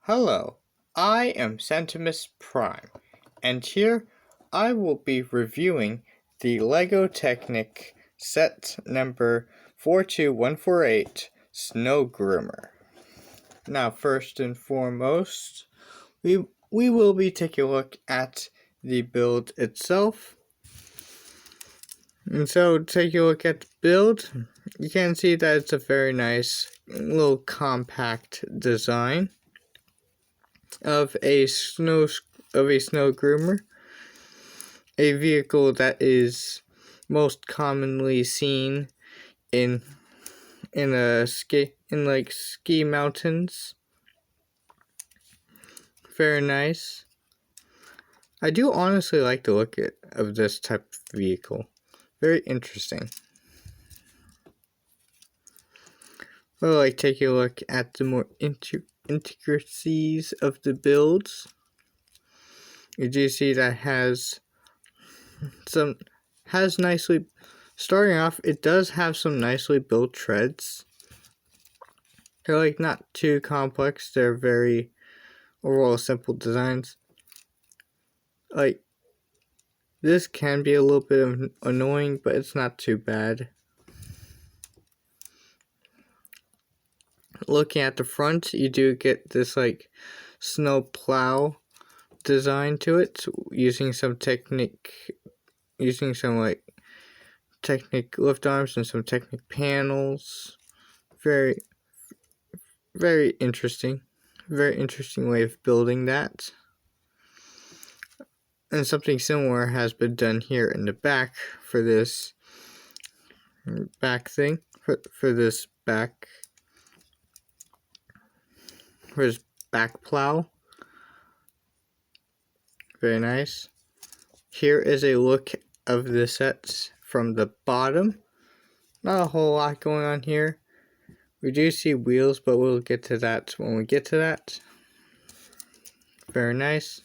Hello, I am Centimus Prime, and here I will be reviewing the LEGO Technic set number 42148 Snow Groomer. Now, first and foremost, we will be taking a look at the build itself. And so, take a look at the build. You can see that it's a very nice little compact design of a snow groomer, a vehicle that is most commonly seen in ski mountains. Very nice. I do honestly like the look of this type of vehicle. Very interesting. Well, like taking a look at the more intricacies of the builds. You do see that has nicely, starting off, it does have some nicely built treads. They're like not too complex, they're very overall simple designs. Like, this can be a little bit annoying, but it's not too bad. Looking at the front, you do get this like snow plow design to it, using some technic lift arms and some technic panels. Very interesting. Very interesting way of building that. And something similar has been done here in the back for this back thing. For this back plow. Very nice. Here is a look of the sets from the bottom. Not a whole lot going on here. We do see wheels, but we'll get to that when we get to that. Very nice.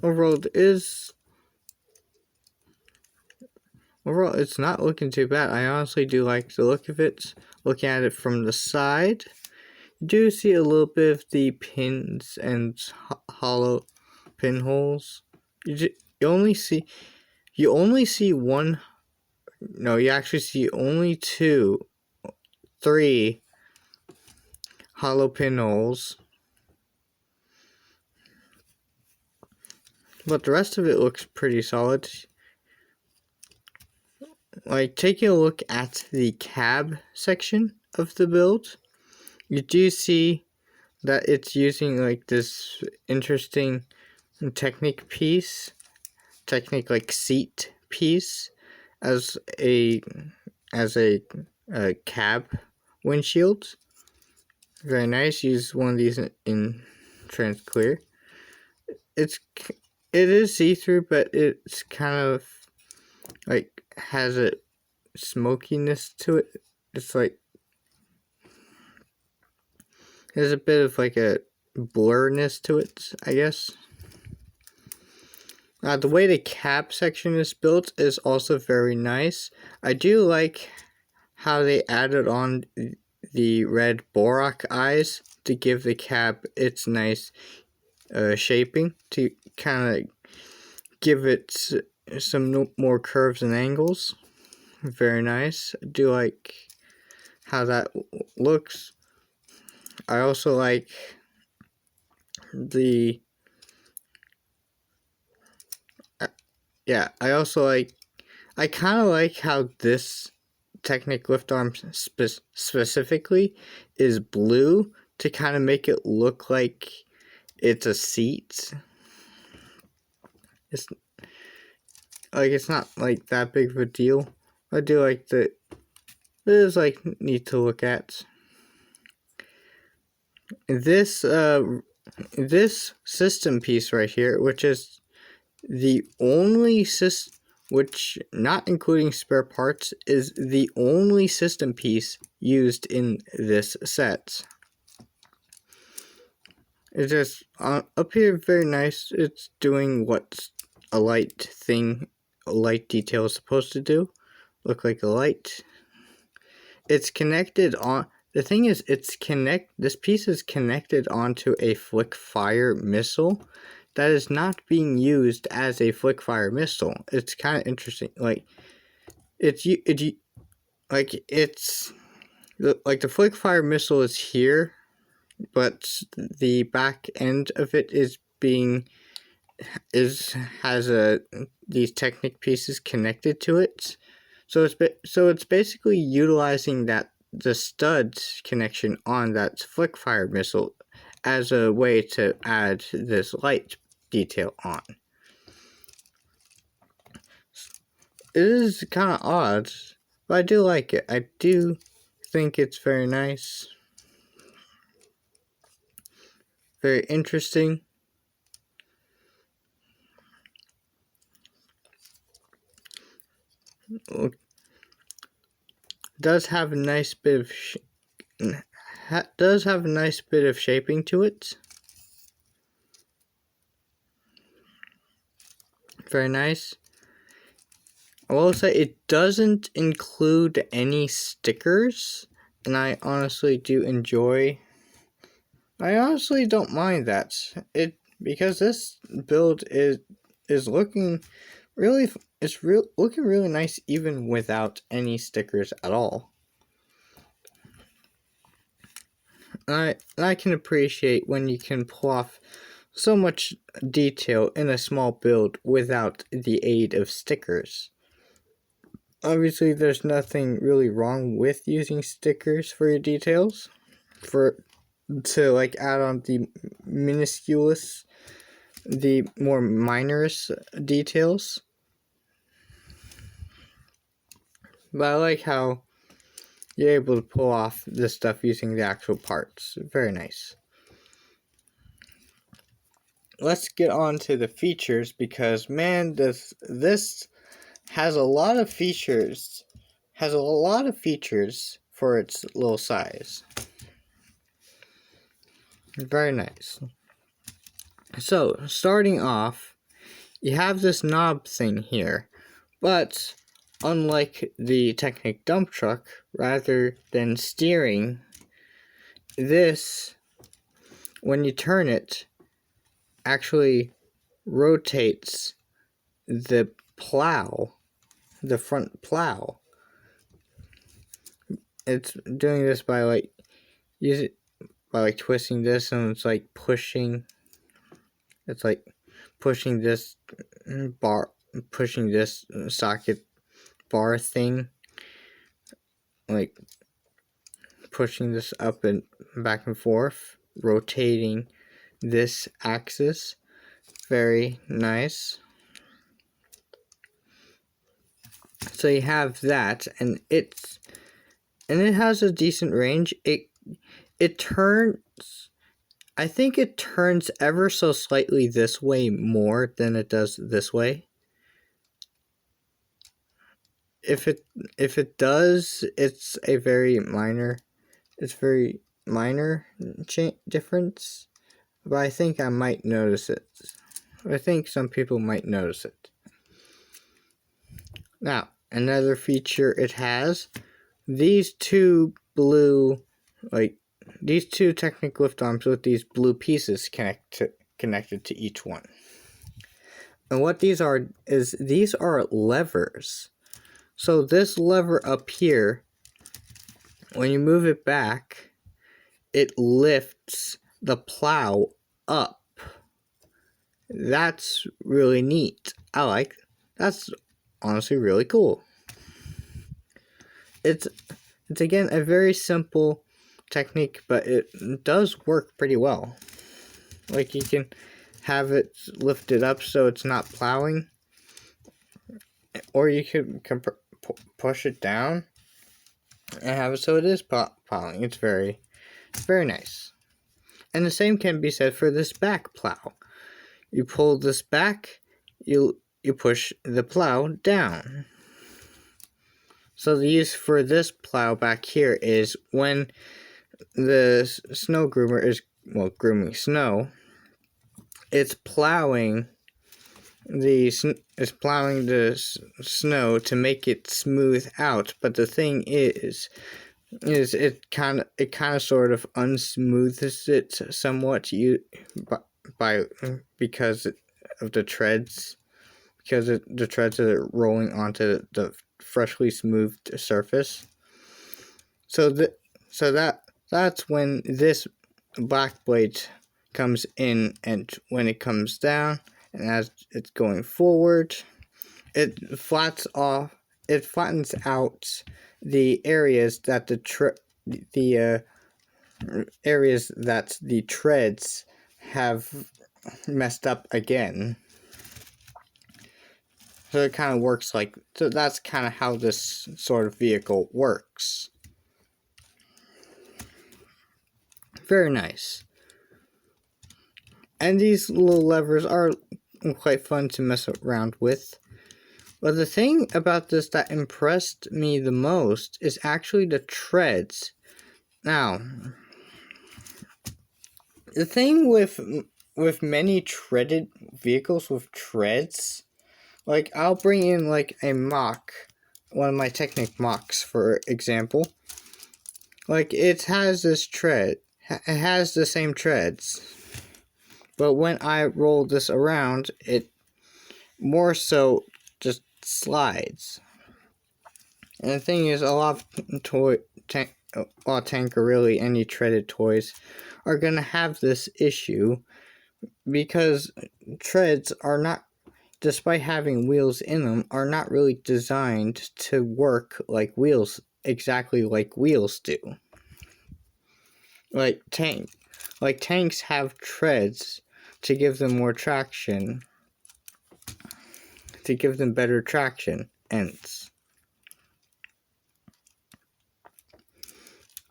Overall, it's not looking too bad. I honestly do like the look of it. Looking at it from the side, you do see a little bit of the pins and hollow pinholes. You only see one. No, you actually see only 3 hollow pinholes. But the rest of it looks pretty solid. Like, taking a look at the cab section of the build, you do see that it's using like this interesting technic like seat piece as a cab windshield. Very nice. Use one of these in trans clear. It is see-through, but it's kind of like has a smokiness to it. It's like there's a bit of like a blurriness to it, I guess. The way the cab section is built is also very nice. I do like how they added on the red Borak eyes to give the cab its nice shaping, to kind of give it some more curves and angles. Very nice. I do like how that looks. I also like I kind of like how this Technic lift arm specifically is blue to kind of make it look like it's a seat. It's not like that big of a deal. I do like that. It is like neat to look at. This system piece right here, which is the only system, which, not including spare parts, is the only system piece used in this set. It's just up here, very nice. It's doing what a light detail is supposed to do. Look like a light. It's connected on the thing is, this piece is connected onto a flick fire missile that is not being used as a flick fire missile. It's kind of interesting. Like the flick fire missile is here, but the back end of it has these Technic pieces connected to it. So it's basically utilizing the studs connection on that flick fire missile as a way to add this light detail on. It is kind of odd, but I do like it. I do think it's very nice, very interesting. Does have a nice bit of shaping to it. Very nice. I will say it doesn't include any stickers, and I honestly don't mind that. Because this build is looking looking really nice even without any stickers at all. I can appreciate when you can pull off so much detail in a small build without the aid of stickers. Obviously, there's nothing really wrong with using stickers for your details, to add on the more minorous details. But I like how you're able to pull off this stuff using the actual parts. Very nice. Let's get on to the features, because man, this has a lot of features. Has a lot of features for its little size. Very nice. So, starting off, you have this knob thing here, but unlike the Technic dump truck, rather than steering, this, when you turn it, actually rotates the front plow. It's doing this by twisting this, and it's pushing. It's pushing this socket bar thing, pushing this up and back and forth, rotating this axis. Very nice. So you have that, and it has a decent range. It turns, I think it turns ever so slightly this way more than it does this way. If it does, it's very minor difference, but I think I might notice it. I think some people might notice it. Now, another feature it has, these two Technic lift arms with these blue pieces connected to each one. And what these are levers. So this lever up here, when you move it back, it lifts the plow up. That's really neat. That's honestly really cool. It's again a very simple technique, but it does work pretty well. You can have it lifted up so it's not plowing, or you can push it down and have it so it is plowing. It's very, very nice. And the same can be said for this back plow. You pull this back, you push the plow down. So the use for this plow back here is when the Snow Groomer is grooming snow. It's plowing the snow to make it smooth out. But the thing is, is it kind of sort of unsmoothes it somewhat by because of the treads, because the treads are rolling onto the freshly smoothed surface. So that's when this black blade comes in, and when it comes down and as it's going forward, it flattens out the areas that the areas that the treads have messed up again. So it kind of works like, so that's kind of how this sort of vehicle works. Very nice. And these little levers are quite fun to mess around with. But the thing about this that impressed me the most is actually the treads. Now, the thing with many treaded vehicles with treads, like I'll bring in like a mock, one of my Technic mocks for example. Like it has this tread, it has the same treads, but when I roll this around, it more so just slides. And the thing is, a lot of tanker, really any treaded toys, are gonna have this issue because treads are not, despite having wheels in them, are not really designed to work like wheels, exactly like wheels do. Like tanks have treads to give them more traction, to give them better traction ends.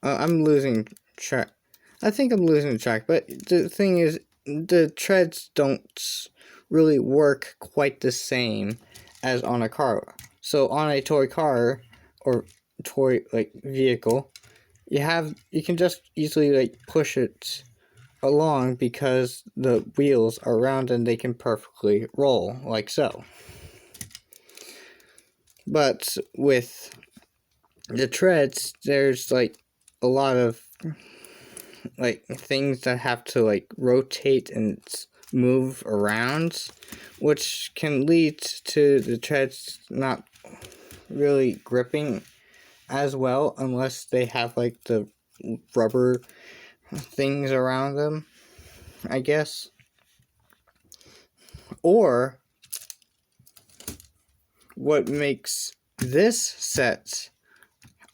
I'm losing track. I think I'm losing track, but the thing is, the treads don't really work quite the same as on a car. So on a toy car or toy like vehicle, you can just easily like push it along because the wheels are round and they can perfectly roll like so. But with the treads, there's like a lot of like things that have to like rotate and move around, which can lead to the treads not really gripping as well unless they have like the rubber things around them, I guess. Or what makes this set,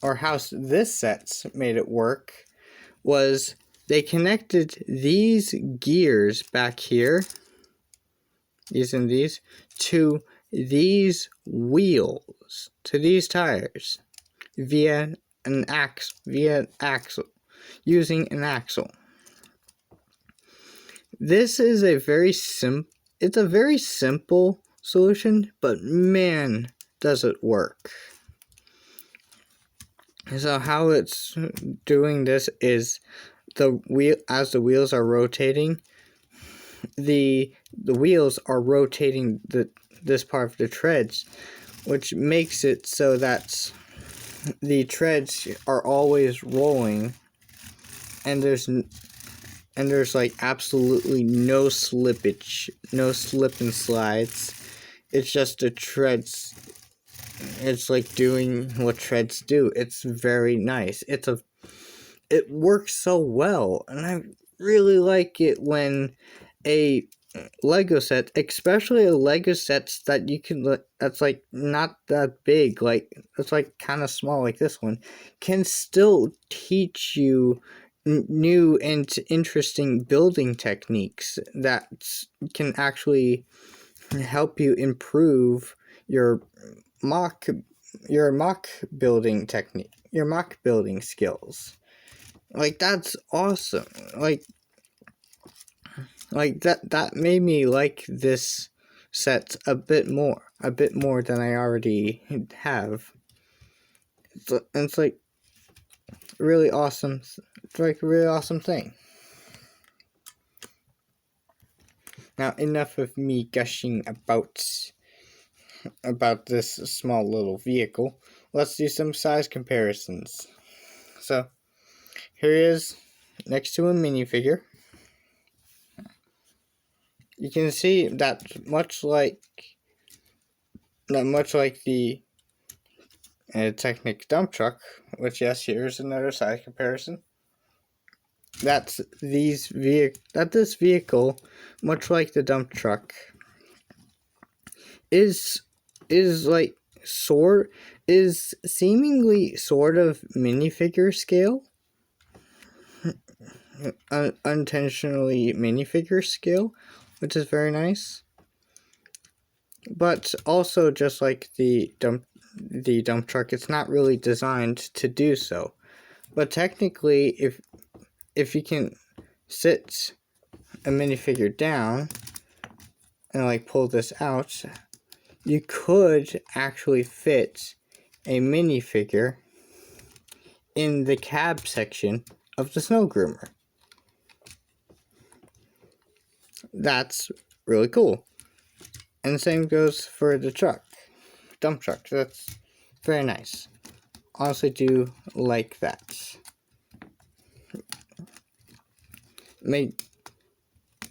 or how this set made it work, was they connected these gears back here, these and these, to these wheels, to these tires, via an axle, using an axle. This is a very it's a very simple solution, but man, does it work. So how it's doing this is as the wheels are rotating, the wheels are rotating this part of the treads, which makes it so that the treads are always rolling, and there's like absolutely no slippage, no slip and slides. It's just the treads. It's like doing what treads do. It's very nice. It works so well, and I really like it when a Lego set, especially a Lego sets that you can, that's like not that big, like it's like kind of small like this one, can still teach you new and interesting building techniques that can actually help you improve your mock building technique, your mock building skills. Like that's awesome. Like that made me like this set a bit more than I already have. It's like really awesome. It's like a really awesome thing. Now enough of me gushing about this small little vehicle. Let's do some size comparisons. So here he is next to a minifigure. You can see that much like the Technic dump truck, which, yes, here's another side comparison. That this vehicle, much like the dump truck, is like seemingly sort of minifigure scale, unintentionally minifigure scale, which is very nice. But also, just like the dump truck, it's not really designed to do so. But technically, if you can sit a minifigure down and like pull this out, you could actually fit a minifigure in the cab section of the Snow Groomer. That's really cool. And the same goes for the dump truck. That's very nice. Honestly, do like that.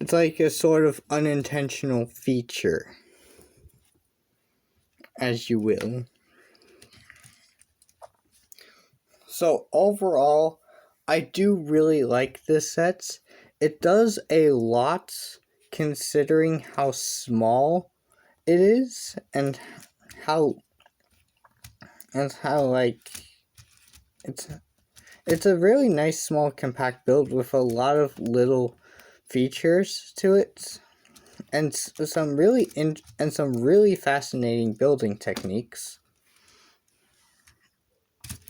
It's like a sort of unintentional feature, as you will. So overall, I do really like this set. It does a lot considering how small it is and how like it's a really nice small compact build with a lot of little features to it and some really fascinating building techniques.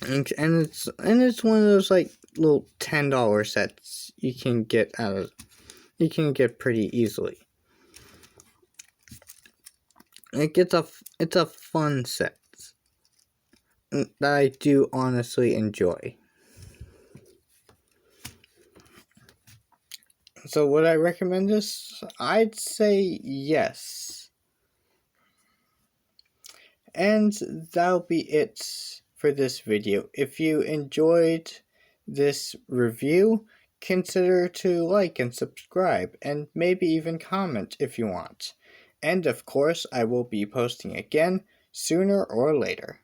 And it's one of those like little $10 sets you can get pretty easily. It's a fun set that I do honestly enjoy. So would I recommend this? I'd say yes. And that'll be it for this video. If you enjoyed this review, consider to like and subscribe, and maybe even comment if you want. And of course, I will be posting again sooner or later.